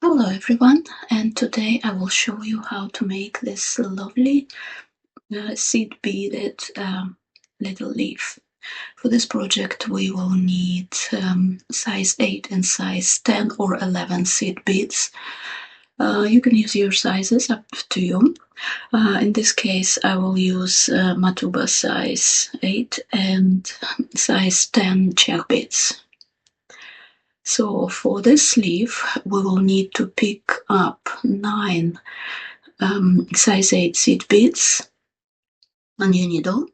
Hello everyone, and today I will show you how to make this lovely seed beaded little leaf. For this project we will need size 8 and size 10 or 11 seed beads. You can use your sizes, up to you. In this case I will use Matuba size 8 and size 10 Czech beads. So for this leaf we will need to pick up 9 size 8 seed beads on your needle.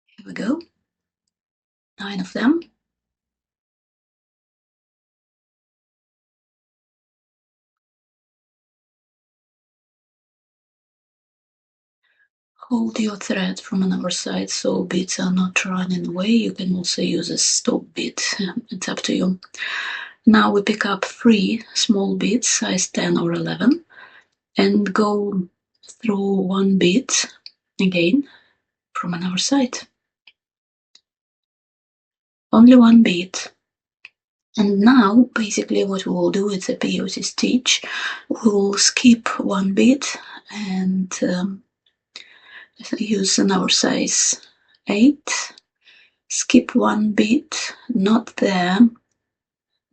Here we go, 9 of them. Hold your thread from another side so beads are not running away. You can also use a stop bead, it's up to you. Now we pick up 3 small beads, size 10 or 11, and go through 1 bead again from another side. Only 1 bead. And now basically what we will do is a peyote stitch. We will skip 1 bead and use another size 8, skip 1 bead, not there,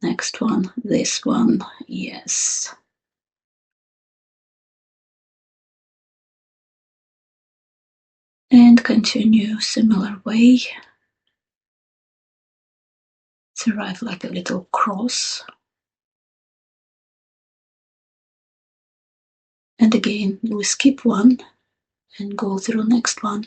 next one, this one, yes. And continue similar way. It's arrived like a little cross. And again, we skip 1 and go through next one.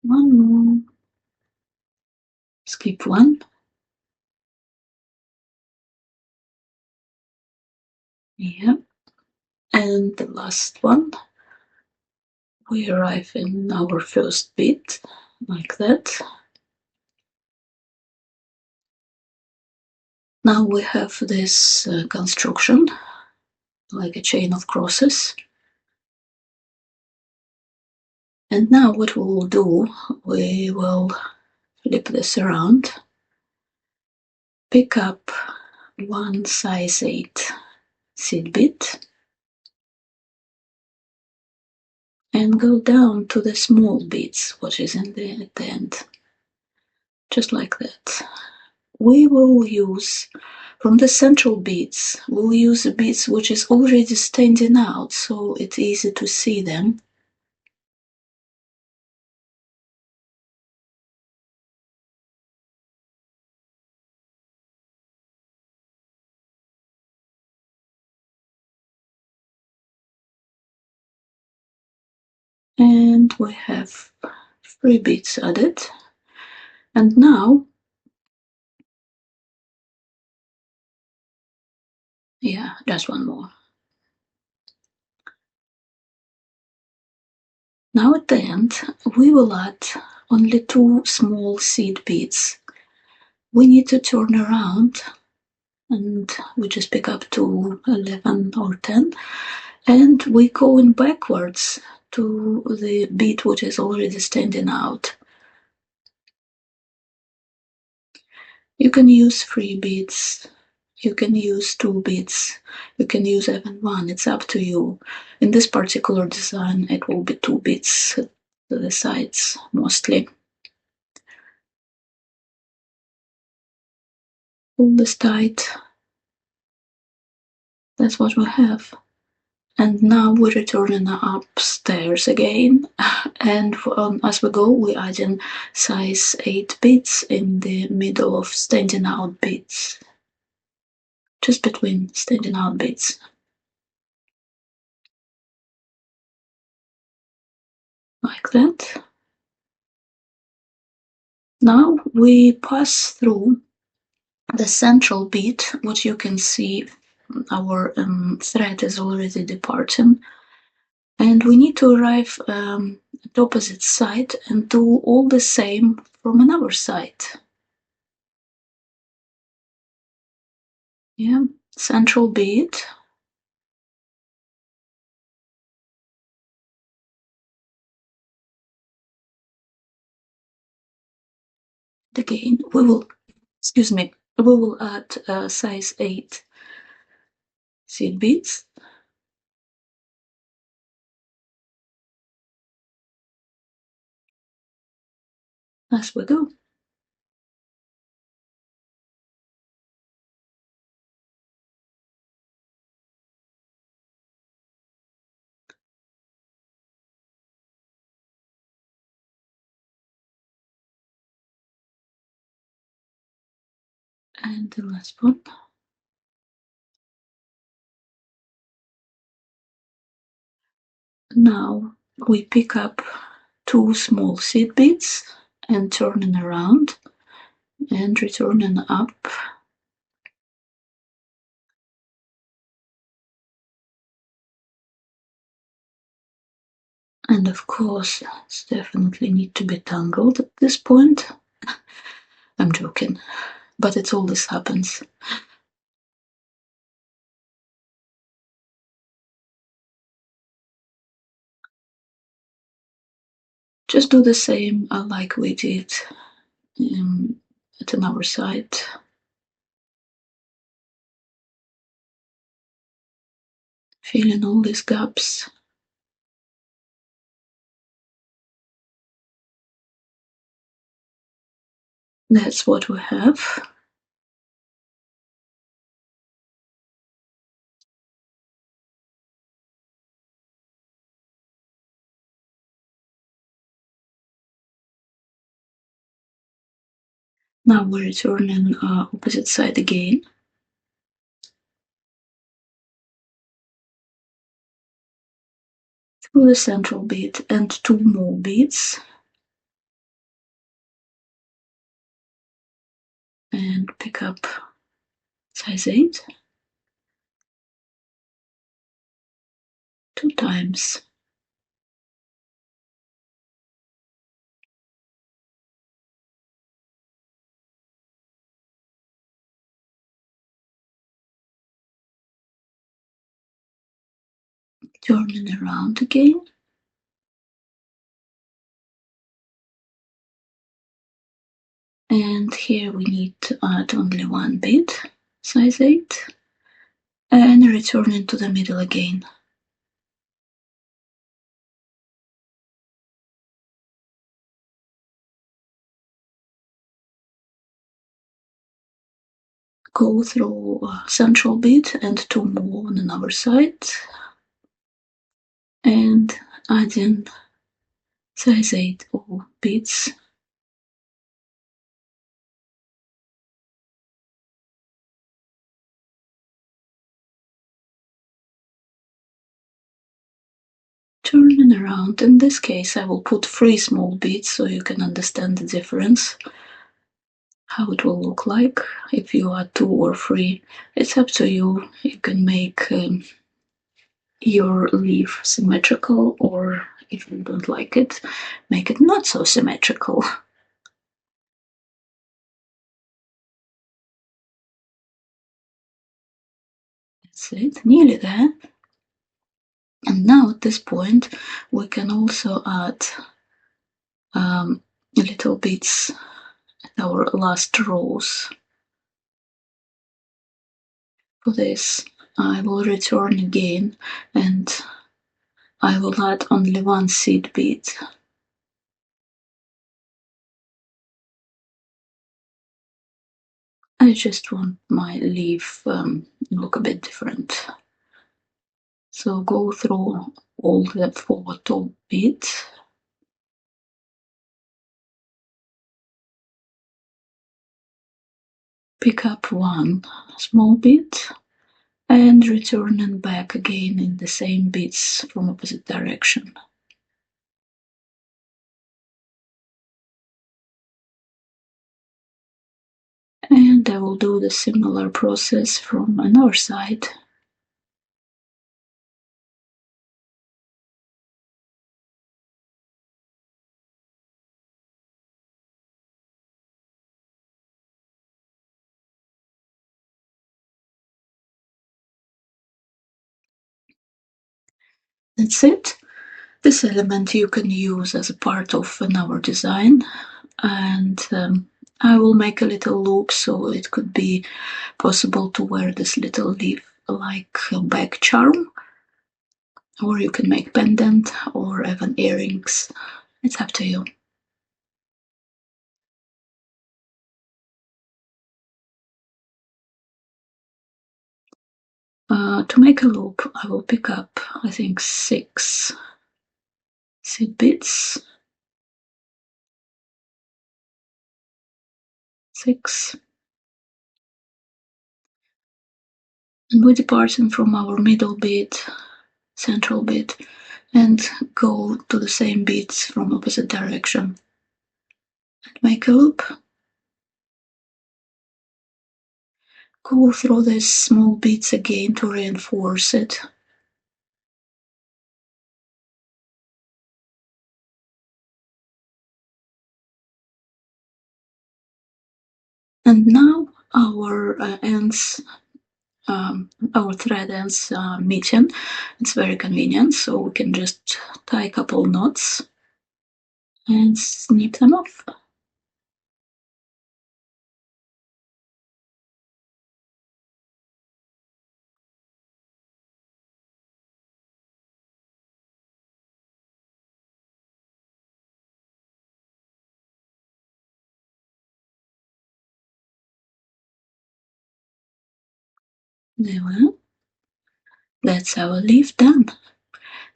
One more. Skip 1. Yeah. And the last one. We arrive in our first bead, like that. Now we have this construction, like a chain of crosses. And now what we will do, we will flip this around, pick up 1 size 8 seed bead, and go down to the small beads, which is at the end, just like that. We will use, from the central beads, we'll use the beads which is already standing out, so it's easy to see them. And we have 3 beads added. And now, yeah, just 1 more. Now at the end, we will add only 2 small seed beads. We need to turn around, and we just pick up to 11 or 10, and we going backwards to the bead which is already standing out. You can use 3 beads, you can use 2 beads, you can use even 1, it's up to you. In this particular design it will be 2 beads to the sides mostly. Pull this tight. That's what we have. And now we're returning upstairs again, and as we go we're adding size 8 beads in the middle of standing out beads, just between standing out beads, like that. Now we pass through the central bead, which you can see our thread is already departing, and we need to arrive at the opposite side and do all the same from another side. Yeah, central bead, Again, we will, excuse me, we will add size 8 seed beads. As we go. And the last one. Now we pick up 2 small seed beads and turning around and returning up. And of course, it's definitely need to be tangled at this point. I'm joking, but it always happens. Just do the same like we did at another side. Fill in all these gaps. That's what we have. Now we're returning opposite side again. Through the central bead and 2 more beads. And pick up size 8. 2 times. Turning around again. And here we need to add only 1 bead, size 8, and return into the middle again. Go through central bead and 2 more on another side, and add in size 8 all beads. Turning around. In this case, I will put 3 small beads so you can understand the difference. How it will look like if you add 2 or 3. It's up to you. You can make your leaf symmetrical, or if you don't like it, make it not so symmetrical. That's it, nearly there. And now at this point, we can also add little bits in our last rows. For this, I will return again and I will add only 1 seed bead. I just want my leaf look a bit different. So go through all the 4 top beads. Pick up 1 small bead and return back again in the same beads from opposite direction. And I will do the similar process from another side. That's it. This element you can use as a part of another design, and I will make a little loop so it could be possible to wear this little leaf like a back charm, or you can make pendant or even earrings. It's up to you. To make a loop, I will pick up, I think, 6 seed beads. 6. And we're departing from our middle bead, central bead, and go to the same beads from opposite direction. And make a loop. Go through these small beads again to reinforce it. And now our our thread ends meeting. It's very convenient, so we can just tie a couple knots and snip them off. There we are. That's our leaf done.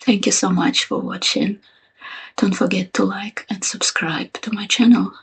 Thank you so much for watching. Don't forget to like and subscribe to my channel.